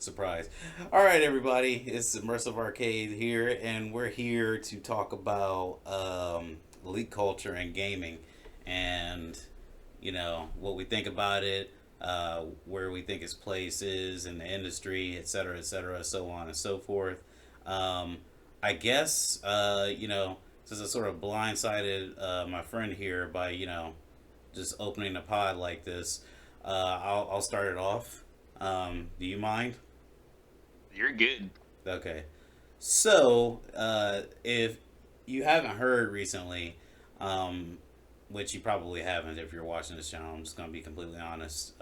Surprise. All right, everybody. It's Immersive Arcade here, and we're here to talk about leak culture and gaming, and what we think about it, where we think its place is in the industry, et cetera, so on and so forth. Um, I guess since I sort of blindsided my friend here by just opening a pod like this, I'll start it off. Do you mind? You're good. Okay. So, if you haven't heard recently, which you probably haven't if you're watching this channel, I'm just going to be completely honest.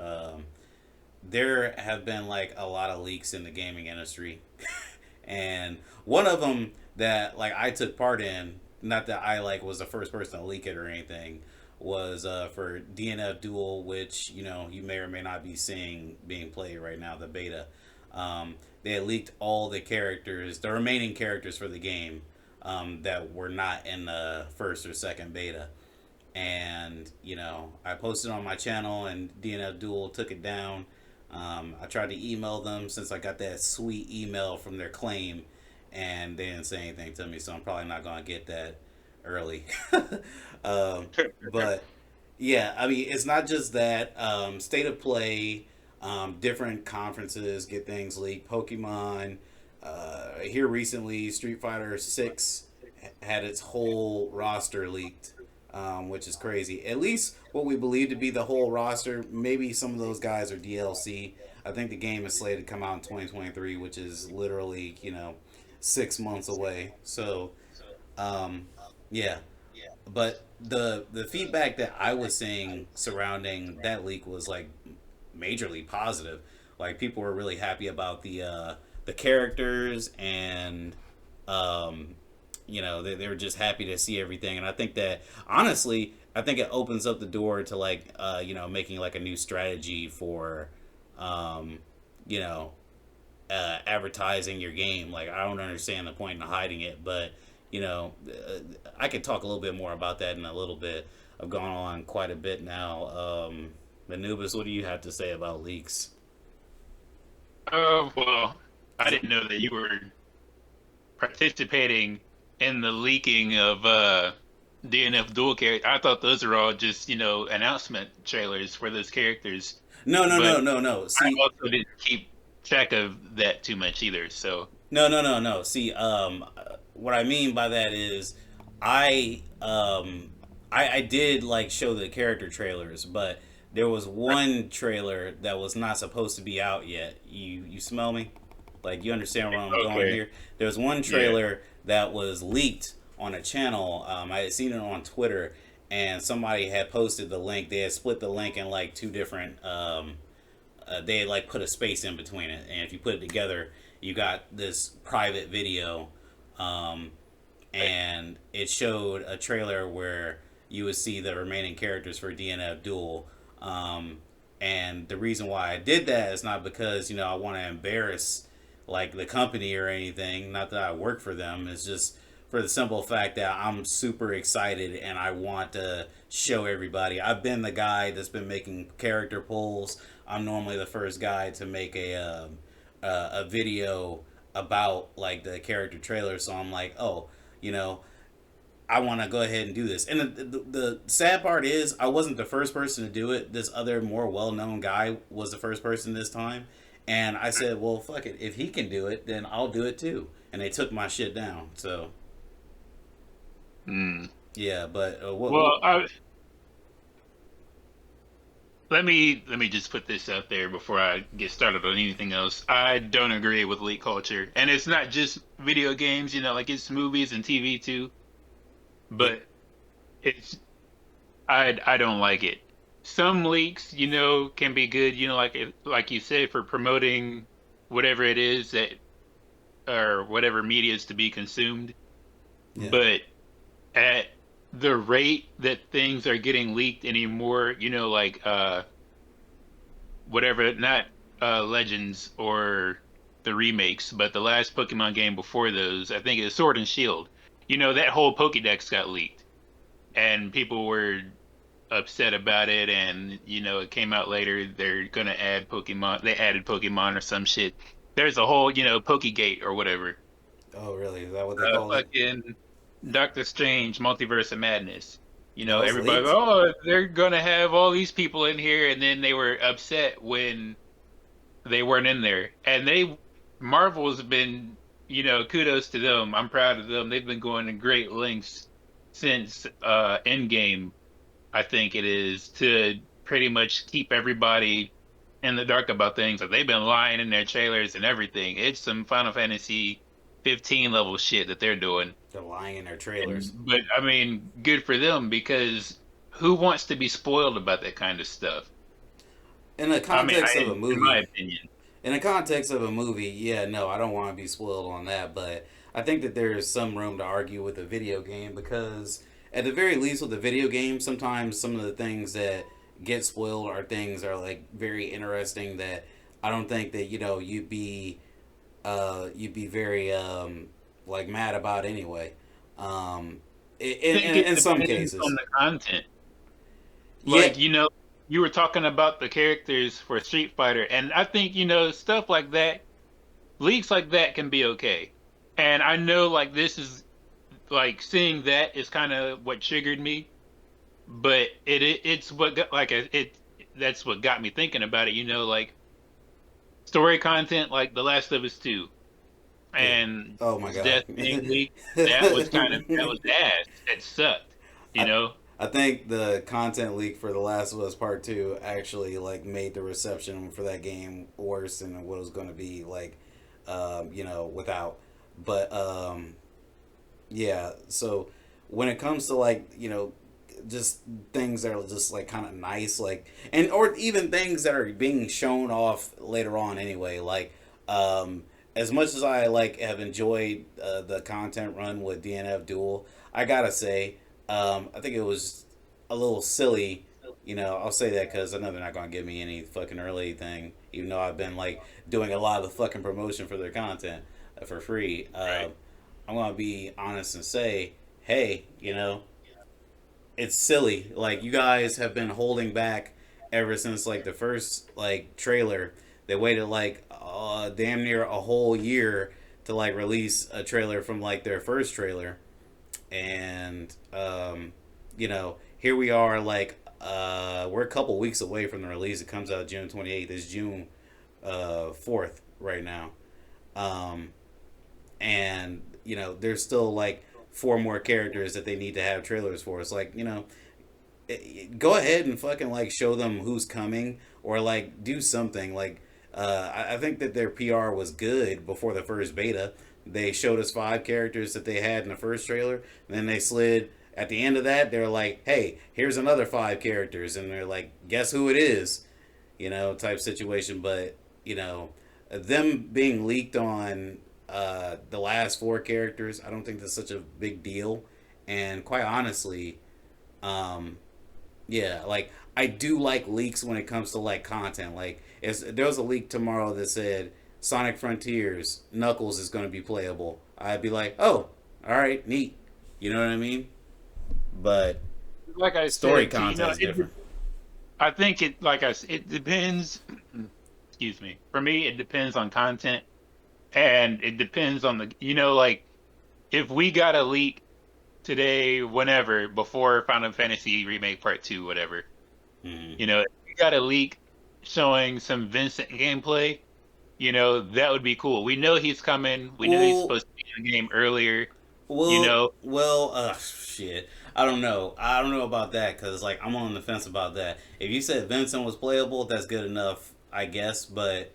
There have been like a lot of leaks in the gaming industry. And one of them that like I took part in, not that I like was the first person to leak it or anything, was for DNF Duel, which you may or may not be seeing being played right now, the beta. They had leaked all the characters, the remaining characters for the game, that were not in the first or second beta. And I posted on my channel, and DNF Duel took it down. I tried to email them since I got that sweet email from their claim, and they didn't say anything to me, so I'm probably not gonna get that early. But yeah, I mean, it's not just that. State of play, different conferences get things leaked. Pokemon, here recently, Street Fighter 6 had its whole roster leaked, which is crazy. At least what we believe to be the whole roster. Maybe some of those guys are DLC. I think the game is slated to come out in 2023, which is literally 6 months away. So um, yeah, but the feedback that I was seeing surrounding that leak was like majorly positive. Like people were really happy about the characters, and they were just happy to see everything. And I think that honestly, I think it opens up the door to like making like a new strategy for um, you know advertising your game. Like I don't understand the point in hiding it, but I could talk a little bit more about that in a little bit. I've gone on quite a bit now. Anubis, what do you have to say about leaks? Well, I didn't know that you were participating in the leaking of DNF dual character. I thought those are all just, announcement trailers for those characters. No, no, But no, no, no. I See, also didn't keep track of that too much either. So, no, no, no, no. See, what I mean by that is, I I did like show the character trailers, but there was one trailer that was not supposed to be out yet. You smell me? Like you understand where I'm going okay. here? There was one Yeah. trailer that was leaked on a channel. I had seen it on Twitter, and somebody had posted the link. They had split the link in like two different they had like put a space in between it, and if you put it together, you got this private video, um, and it showed a trailer where you would see the remaining characters for DNF Duel. Um, and the reason why I did that is not because I want to embarrass like the company or anything. Not that I work for them. It's just for the simple fact that I'm super excited and I want to show everybody. I've been the guy that's been making character polls. I'm normally the first guy to make a video about like the character trailer. So I'm like, oh, you know, I want to go ahead and do this. And the sad part is, I wasn't the first person to do it. This other more well known guy was the first person this time. And I said, well, fuck it. If he can do it, then I'll do it too. And they took my shit down. So Mm. yeah, but what? Well, let me just put this out there before I get started on anything else. I don't agree with leak culture, and it's not just video games. Like it's movies and TV too. It, But it's I don't like it. Some leaks, can be good. Like you said, for promoting whatever it is that or whatever media is to be consumed. yeah, But at the rate that things are getting leaked anymore, like whatever, not Legends or the remakes, but the last Pokemon game before those, I think it's Sword and Shield. That whole Pokédex got leaked, and people were upset about it. And it came out later they're gonna add Pokemon. They added Pokemon or some shit. there's a whole, Pokegate or whatever. Oh, really? Is that what they call it? Fucking Doctor Strange, Multiverse of Madness. That was Everybody, leaked. oh, they're gonna have all these people in here, and then they were upset when they weren't in there. And Marvel's been, kudos to them. I'm proud of them. They've been going to great lengths since Endgame, I think it is, to pretty much keep everybody in the dark about things. Like they've been lying in their trailers and everything. It's some Final Fantasy 15 level shit that they're doing. They're lying in their trailers. But I mean, good for them because who wants to be spoiled about that kind of stuff? In the I mean, context of a in my movie, opinion. in the context of a movie, yeah, no, I don't want to be spoiled on that, but I think that there is some room to argue with a video game because, at the very least, with a video game, sometimes some of the things that get spoiled are things that are like very interesting that I don't think that you'd be very like mad about anyway. Um, I think it in some depends on cases, the content. yeah. Like, you were talking about the characters for Street Fighter, and I think, stuff like that, leaks like that can be okay. And I know like this is like seeing that is kind of what triggered me, but it's what got like it that's what got me thinking about it, like story content like The Last of Us 2 Yeah. and Oh my his god. death being leaked. That was ass. That sucked, you I know? I think the content leak for The Last of Us Part Two actually like made the reception for that game worse than what it was going to be like, without. But yeah. So when it comes to like just things that are just like kind of nice, like and or even things that are being shown off later on anyway, like as much as I like have enjoyed the content run with DNF Duel, I gotta say, I think it was a little silly. I'll say that because I know they're not gonna give me any fucking early thing, even though I've been like doing a lot of the fucking promotion for their content for free. Right. I'm gonna be honest and say, hey, it's silly. Like you guys have been holding back ever since like the first like trailer. They waited like damn near a whole year to like release a trailer from like their first trailer, and here we are like we're a couple weeks away from the release. It comes out June 28th. It's June 4th right now, um, and there's still like four more characters that they need to have trailers for. It's like go ahead and fucking like show them who's coming or like do something like I think that their PR was good before the first beta. They showed us five characters that they had in the first trailer, and then they slid at the end of that. They're like, "Hey, here's another five characters," and they're like, "Guess who it is?" Type situation. But them being leaked on the last four characters, I don't think that's such a big deal. And quite honestly, um, yeah, like I do like leaks when it comes to like content. Like, there was a leak tomorrow that said Sonic Frontiers Knuckles is going to be playable. I'd be like, oh, all right, neat. You know what I mean? But Like I story said, content's different. I think it depends. Excuse me. For me, it depends on content, and it depends on like if we got a leak today, whenever before Final Fantasy Remake Part Two, whatever, Mm-hmm. if we got a leak showing some Vincent gameplay, that would be cool. We know he's coming. We know he's Well, supposed to be in the game earlier. You well, know, well. Shit. I don't know. I don't know about that because like I'm on the fence about that. If you said Vincent was playable, that's good enough, I guess. But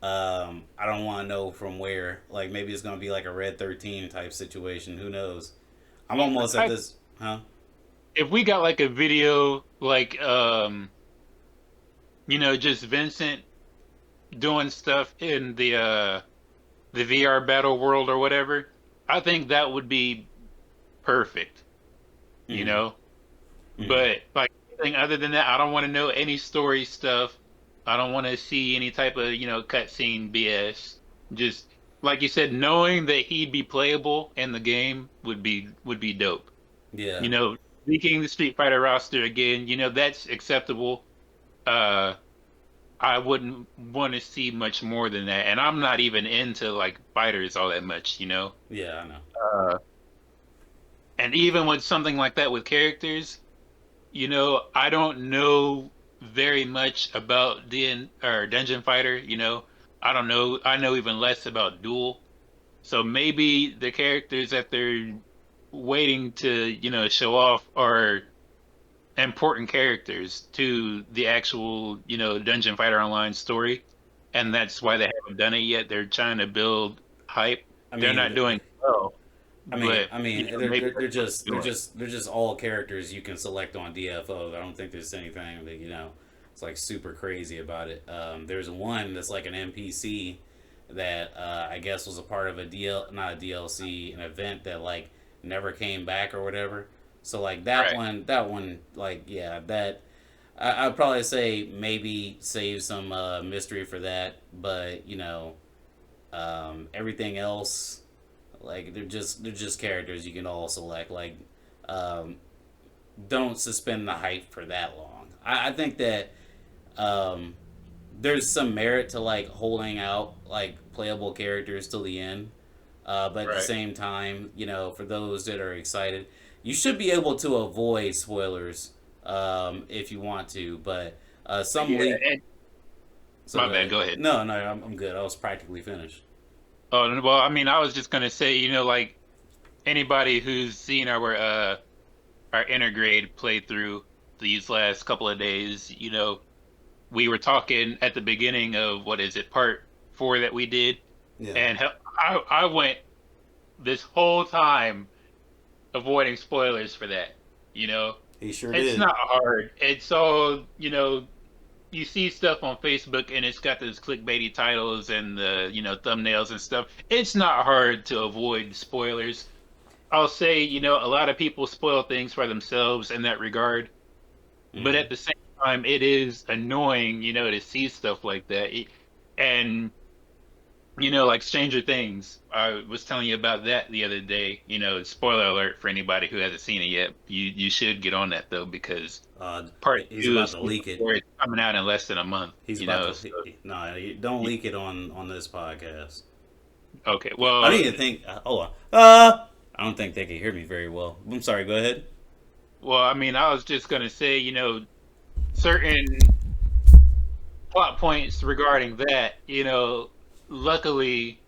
I don't want to know from where. Like maybe it's gonna be like a Red 13 type situation. Who knows? I'm almost at I, this, huh? if we got like a video, like just Vincent doing stuff in the VR battle world or whatever, I think that would be perfect, you Mm-hmm. know? Mm-hmm. But like anything other than that, I don't want to know any story stuff. I don't want to see any type of, cutscene BS. Just like you said, knowing that he'd be playable in the game would be dope. Yeah. You know, Leaking the Street Fighter roster again, that's acceptable. Uh I wouldn't want to see much more than that. And I'm not even into like fighters all that much, you know. Yeah, I know. Uh, and even with something like that with characters, you know, I don't know very much about or Dungeon Fighter, you know. I don't know. I know even less about Duel. So maybe the characters that they're waiting to, you know, show off are important characters to the actual, you know, Dungeon Fighter Online story. And that's why they haven't done it yet. They're trying to build hype. I They're mean, not doing well, I mean, but I you mean, know, they're maybe they're, that's they're what just they're they're doing. just they're just all characters you can select on DFO. I don't think there's anything that it's like super crazy about it. There's one that's like an NPC that I guess was a part of a not a DLC, an event that like never came back or whatever. So like Right. that one, like yeah, that I'd probably say maybe save some mystery for that, but everything else like they're just characters you can all select. Like, um, don't suspend the hype for that long. I think that um, there's some merit to like holding out like playable characters till the end. But at the Right. same time, for those that are excited, you should be able to avoid spoilers if you want to. But some Yeah. leak. And So my go bad. ahead. Go ahead. No, no, I'm good. I was practically finished. Oh, well, I mean, I was just gonna say, you know, like anybody who's seen our intergrade playthrough these last couple of days, you know, we were talking at the beginning of what is it, part 4 that we did, Yeah, and I went this whole time avoiding spoilers for that. You know, he sure it's did. not hard. It's all, you know, you see stuff on Facebook and it's got those clickbaity titles and the, you know, thumbnails and stuff. It's not hard to avoid spoilers. I'll say, you know, a lot of people spoil things for themselves in that regard, but Mm. at the same time, it is annoying, you know, to see stuff like that. And you know, like Stranger Things, I was telling you about that the other day. You know, spoiler alert for anybody who hasn't seen it yet. You should get on that though because Uh, part he's two about of to season leak it. 4 is coming out in less than a month. He's You about know, to. so No, don't leak it on this podcast. okay. I don't Well, even think. Hold on. I don't think they can hear me very well. I'm sorry. Go ahead. I mean, I was just gonna say, you know, certain plot points regarding that. You know, luckily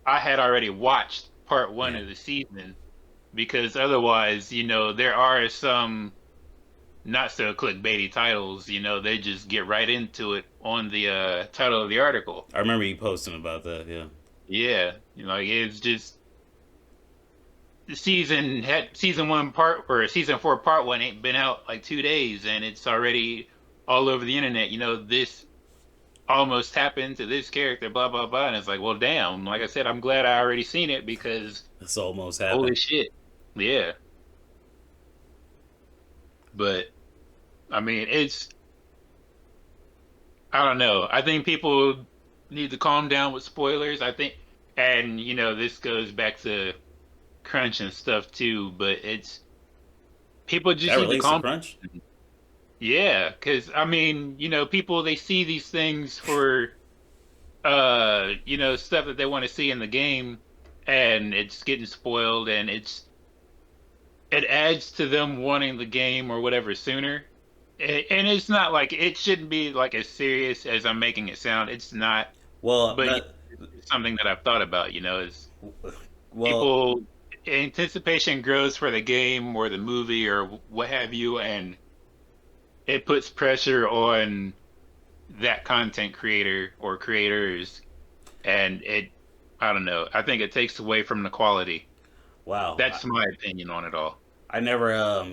I had already watched part 1 Yeah. of the season because otherwise, you know, there are some not so clickbaity titles, you know, they just get right into it on the title of the article. I remember you posting about that. Yeah. Yeah, you know, like, it's just season 1 part or season 4 part 1 ain't been out like 2 days and it's already all over the internet. You know, this almost happened to this character, blah blah blah, and it's like, well, damn. Like I said, I'm glad I already seen it because This almost happened. holy shit, yeah. But I mean, I don't know. I think people need to calm down with spoilers. I think, and you know, this goes back to crunch and stuff too, but it's people just That need to relates to calm. Crunch. Yeah, because I mean, you know, people they see these things for you know, stuff that they want to see in the game, and it's getting spoiled, and it adds to them wanting the game or whatever sooner. And it's not like it shouldn't be like as serious as I'm making it sound. It's not, Well, but that. it's something that I've thought about. You know, is Well, people anticipation grows for the game or the movie or what have you, and it puts pressure on that content creator or creators, and I don't know. I think it takes away from the quality. wow. That's my opinion on it all. I never.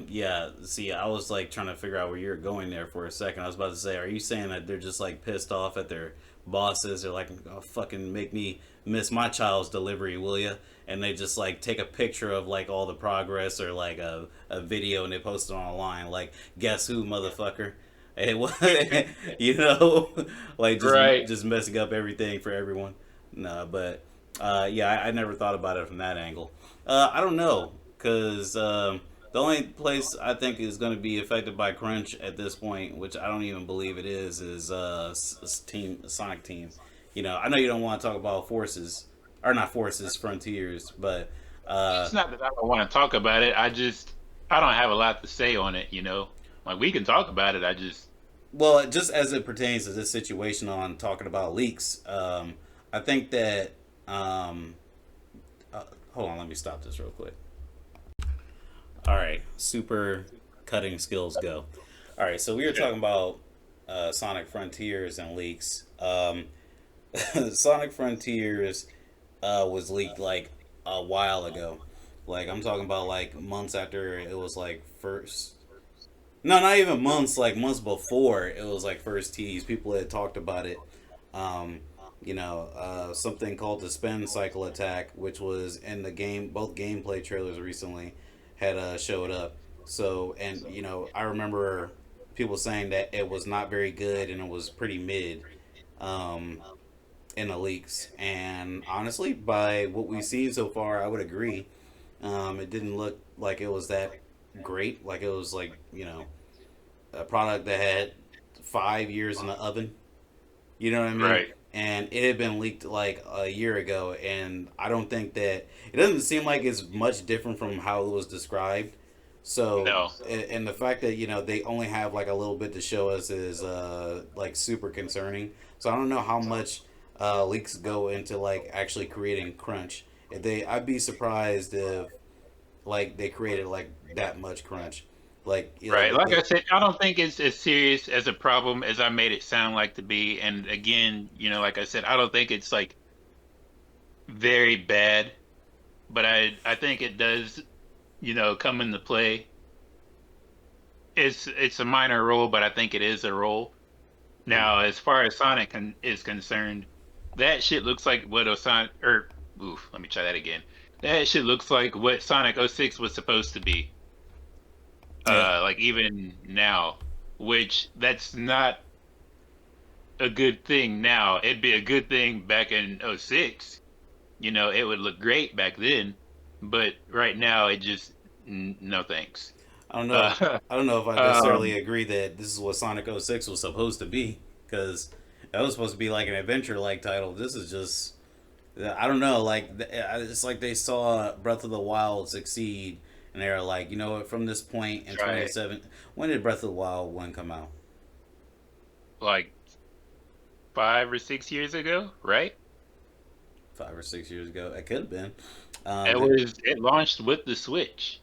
Yeah. See, I was like trying to figure out where you're going there for a second. I was about to say, are you saying that they're just like pissed off at their bosses? They're like, oh, fucking make me miss my child's delivery, will ya? And they just like take a picture of like all the progress or like a video and they post it online. Like, guess who, motherfucker? Hey, what? you know, like Right. just messing up everything for everyone. No, but yeah, I never thought about it from that angle. I don't know, cause The only place I think is going to be affected by crunch at this point, which I don't even believe it is team Sonic Team. You know, I know you don't want to talk about forces or not forces, frontiers, but uh, It's not that I don't want to talk about it. I don't have a lot to say on it. Like we can talk about it. I just well, just as it pertains to this situation on talking about leaks, I think that um, uh, hold on, let me stop this real quick. All right, super cutting skills go. All right, so we were yeah. talking about Sonic Frontiers and leaks. Sonic Frontiers was leaked like a while ago. Like I'm talking about like months after it was like first. No, not even months. Like months before it was like first teased. People had talked about it. Um, something called the spin cycle attack, which was in the game. Both gameplay trailers recently had showed up. So, and I remember people saying that it was not very good and it was pretty mid. Um, in the leaks. And honestly, by what we've seen so far, I would agree. It didn't look like it was that great. Like it was like a product that had 5 years in the oven. You know what I mean? Right. And it had been leaked like a year ago, and I don't think that it doesn't seem like it's much different from how it was described. So, No. and the fact that they only have like a little bit to show us is like super concerning. So I don't know how much leaks go into like actually creating crunch. If they, I'd be surprised if like they created like that much crunch. Like Right. Like I said, I don't think it's as serious as a problem as I made it sound like to be. And again, like I said, I don't think it's like very bad, but I think it does, come into play. It's a minor role, but I think it is a role. mm, Now, as far as Sonic is concerned, that shit looks like what a Sonic or oof, let me try that again. That shit looks like what Sonic '06 was supposed to be. yeah, Like even now, which that's not a good thing now. It'd be a good thing back in '06. It would look great back then, but right now it just no thanks. I don't know. Uh, I don't know if I necessarily um, agree that this is what Sonic '06 was supposed to be because that was supposed to be like an adventure like title. This is just I don't know. Like it's like they saw Breath of the Wild succeed, and they were like, you know what? From this point in right, 27, when did Breath of the Wild one come out? like 5 or 6 years ago, right? 5 or 6 years ago. It could have been. It That was it launched with the Switch.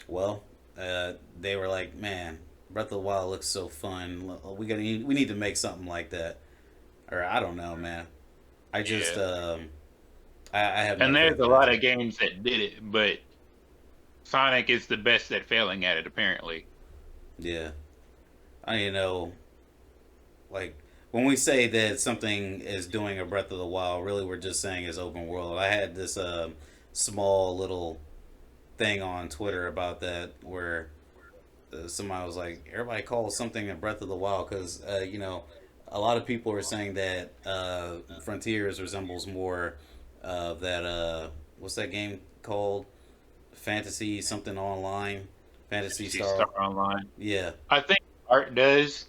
well, they were like, man, Breath of the Wild looks so fun. We need to make something like that. Or I don't know, man. I just Yeah. I have no And there's faith a in that lot of team. games that did it, but Sonic is the best at failing at it, apparently. Yeah, I like when we say that something is doing a Breath of the Wild, really we're just saying it's open world. I had this small little thing on Twitter about that where somebody was like, everybody calls something a Breath of the Wild because a lot of people are saying that Frontiers resembles more of that what's that game called? Fantasy something online, Fantasy Fantasy Star Star. Online. Yeah. I think art does,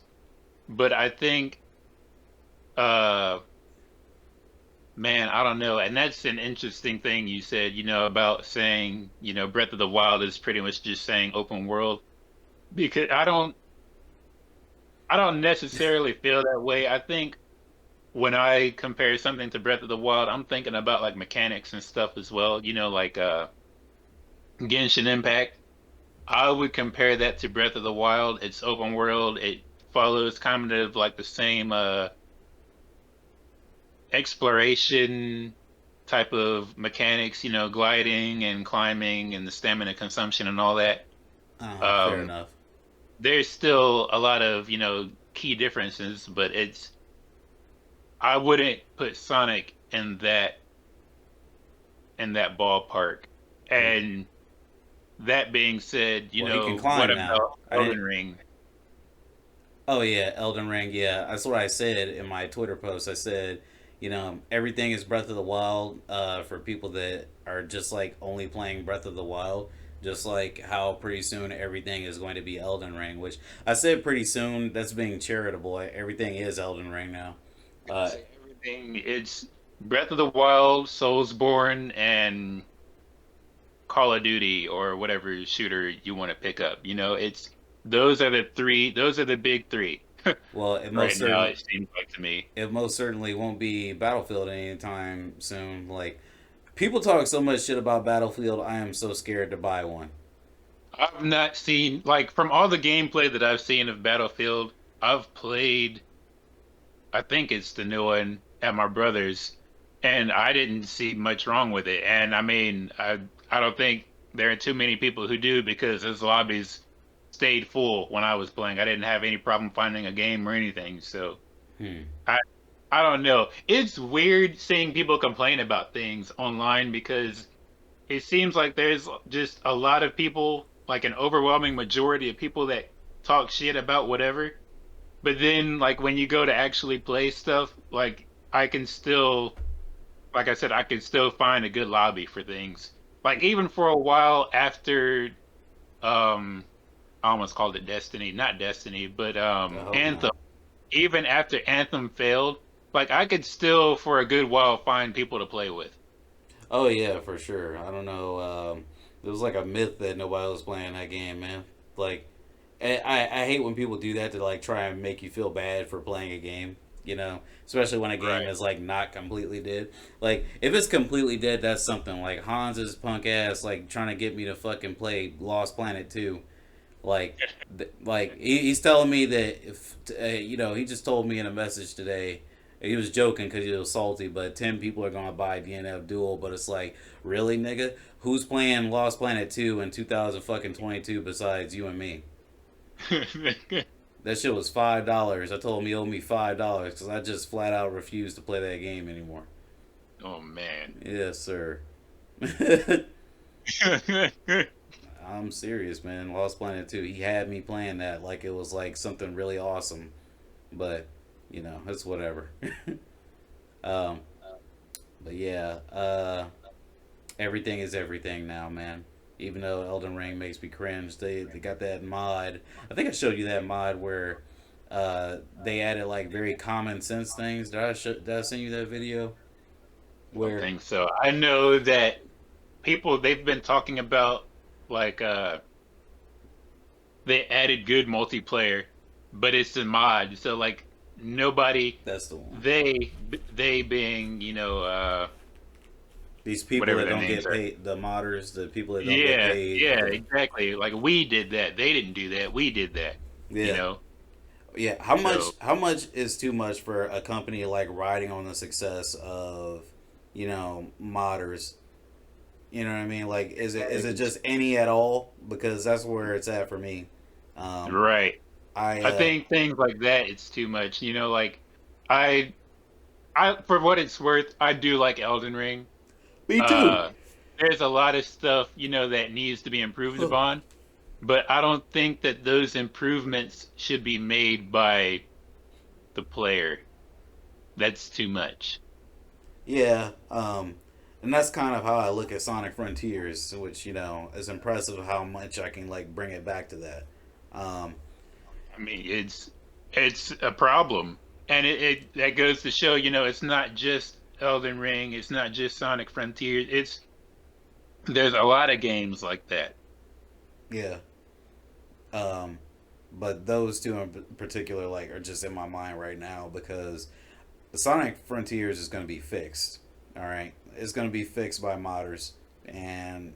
but I think uh man, I don't know. And that's an interesting thing you said, about saying, Breath of the Wild is pretty much just saying open world because I don't necessarily feel that way. I think when I compare something to Breath of the Wild, I'm thinking about like mechanics and stuff as well, like Genshin Impact. I would compare that to Breath of the Wild. It's open world. It follows kind of like the same exploration type of mechanics, gliding and climbing and the stamina consumption and all that. Fair Um, enough. there's still a lot of, key differences, but I wouldn't put Sonic in that ballpark. And that being said, Well, he can what climb now. about I didn't. Elden Ring? Oh yeah, Elden Ring. Yeah, that's what I said in my Twitter post. I said, everything is Breath of the Wild for people that are just like only playing Breath of the Wild. Just like how pretty soon everything is going to be Elden Ring, which I said pretty soon. That's being charitable. Everything is Elden Ring now. Uh, Say everything. It's Breath of the Wild, Soulsborne, and Call of Duty or whatever shooter you want to pick up. It's those are the three. Those are the big three well, right now. It seems like to me. it most certainly won't be Battlefield anytime soon. Like people talk so much shit about Battlefield, I am so scared to buy one. I've not seen like from all the gameplay that I've seen of Battlefield. I've played. I think it's the new one at my brother's, and I didn't see much wrong with it. And I mean, I don't think there are too many people who do because his lobbies stayed full when I was playing. I didn't have any problem finding a game or anything. So Hmm. I I don't know. It's weird seeing people complain about things online because it seems like there's just a lot of people, like an overwhelming majority of people that talk shit about whatever. But then, like, when you go to actually play stuff, like, I can still, like I said, I can still find a good lobby for things. Like, even for a while after, um, I almost called it Destiny, not Destiny, but I hope Anthem. not. Even after Anthem failed, like, I could still, for a good while, find people to play with. Oh yeah, for sure. I don't know. There was like a myth that nobody was playing that game, man. Like, I hate when people do that to like try and make you feel bad for playing a game. You know, especially when a game Right. is like not completely dead. Like if it's completely dead, that's something. Like Hans's punk ass like trying to get me to fucking play Lost Planet 2. Like, he's telling me that if he just told me in a message today. He was joking because he was salty, but 10 people are gonna buy DNF Duel. But it's like, really, nigga, who's playing Lost Planet 2 in 2022 besides you and me? That shit was $5. I told him he owed me $5 because I just flat out refused to play that game anymore. Oh man. Yes, sir. I'm serious, man. Lost Planet 2. He had me playing that like it was like something really awesome, but it's whatever. um, but yeah, everything is everything now, man. Even though Elden Ring makes me cringe, they got that mod. I think I showed you that mod where they added like very common sense things. Did I send you that video Don't where think so. I know that people they've been talking about like they added good multiplayer, but it's a mod. So like nobody that's the one? they being, These people whatever that their don't names get are. paid, the modders, the people that don't get Yeah, paid. yeah, exactly. Like we did that. They didn't do that. We did that, you Yeah, know. yeah. So How much is too much for a company like riding on the success of modders? You know what I mean? Like, is it just any at all? Because that's where it's at for me. Um, right. I I think things like that it's too much. Like I for what it's worth, I do like Elden Ring. Me too. Uh, there's a lot of stuff, that needs to be improved upon, but I don't think that those improvements should be made by the player. That's too much. Yeah, and that's kind of how I look at Sonic Frontiers, which is impressive how much I can like bring it back to that. Um, I mean, it's a problem, and it that goes to show, it's not just Elden Ring, it's not just Sonic Frontiers. There's a lot of games like that. yeah, um, but those two in particular like are just in my mind right now because the Sonic Frontiers is going to be fixed. All right, it's going to be fixed by modders, and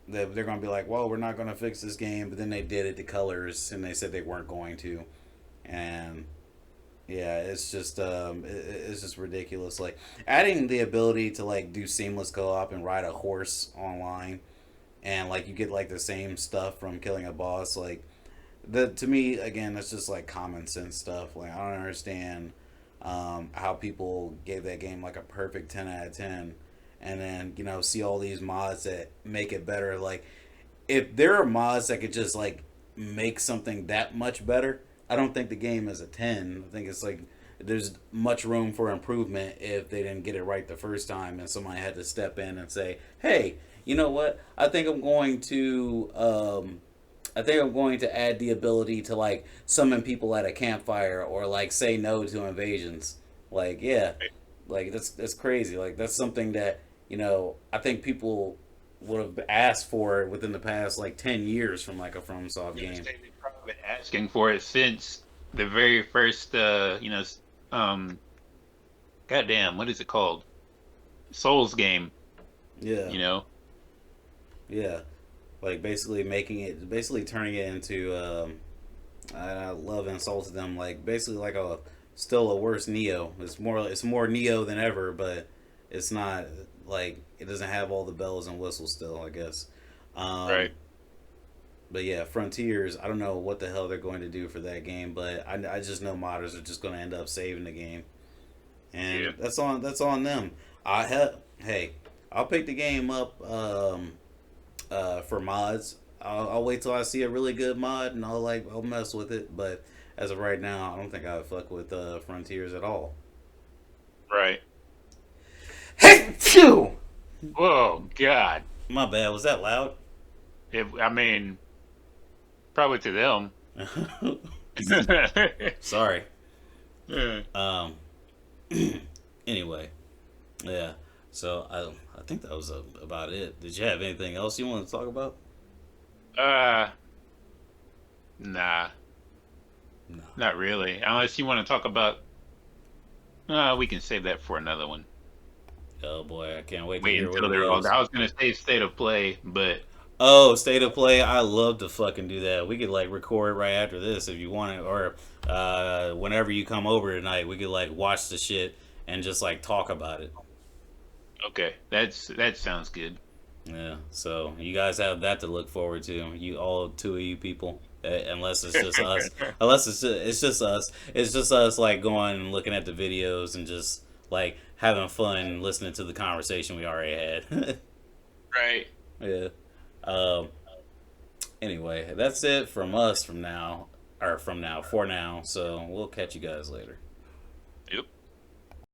they're going to be like, well, we're not going to fix this game, but then they did it to colors, and they said they weren't going to, and yeah, it's just ridiculous. Like adding the ability to like do seamless co-op and ride a horse online, and like you get like the same stuff from killing a boss. Like to me again, that's just like common sense stuff. Like I don't understand how people gave that game like a perfect 10 out of 10, and then see all these mods that make it better. Like if there are mods that could just like make something that much better, I don't think the game is a 10. I think it's like there's much room for improvement if they didn't get it right the first time, and somebody had to step in and say, "Hey, you know what? I think I'm going to add the ability to like summon people at a campfire or like say no to invasions." Like, yeah, like that's crazy. Like that's something that I think people would have asked for within the past like 10 years from like a FromSoft Yes, game. they've probably been asking for it since the very first, um, goddamn, what is it called? Souls game, Yeah, you know? yeah. Like basically turning it into. I love insulted them like basically like a still a worse Neo. It's more Neo than ever, but it's not like it doesn't have all the bells and whistles still. I guess. Right. Um, but yeah, Frontiers. I don't know what the hell they're going to do for that game, but I just know modders are just going to end up saving the game, Yeah. and that's on them. Hey, I'll pick the game up for mods. I'll wait till I see a really good mod and I'll mess with it. But as of right now, I don't think I would fuck with Frontiers at all. Right. Hey, phew! Whoa, God. My bad. Was that loud? I mean, probably to them. Sorry. Yeah. Um. Anyway, yeah. So I think that was about it. Did you have anything else you want to talk about? Uh, nah, No. not really. Unless you want to talk about, we can save that for another one. Oh boy, I can't wait to Wait hear what until it they're all. is. I was gonna say state of play, but Oh, state of play. I love to fucking do that. We could like record right after this if you want it, or whenever you come over tonight, we could like watch the shit and just like talk about it. okay, that sounds good. Yeah. So you guys have that to look forward to. You all two of you people. Unless it's just us. Unless it's just us. It's just us like going and looking at the videos and just like having fun listening to the conversation we already had. Right. Yeah. Um, Anyway, that's it from us from now, or from now, for now. So we'll catch you guys later. Yep.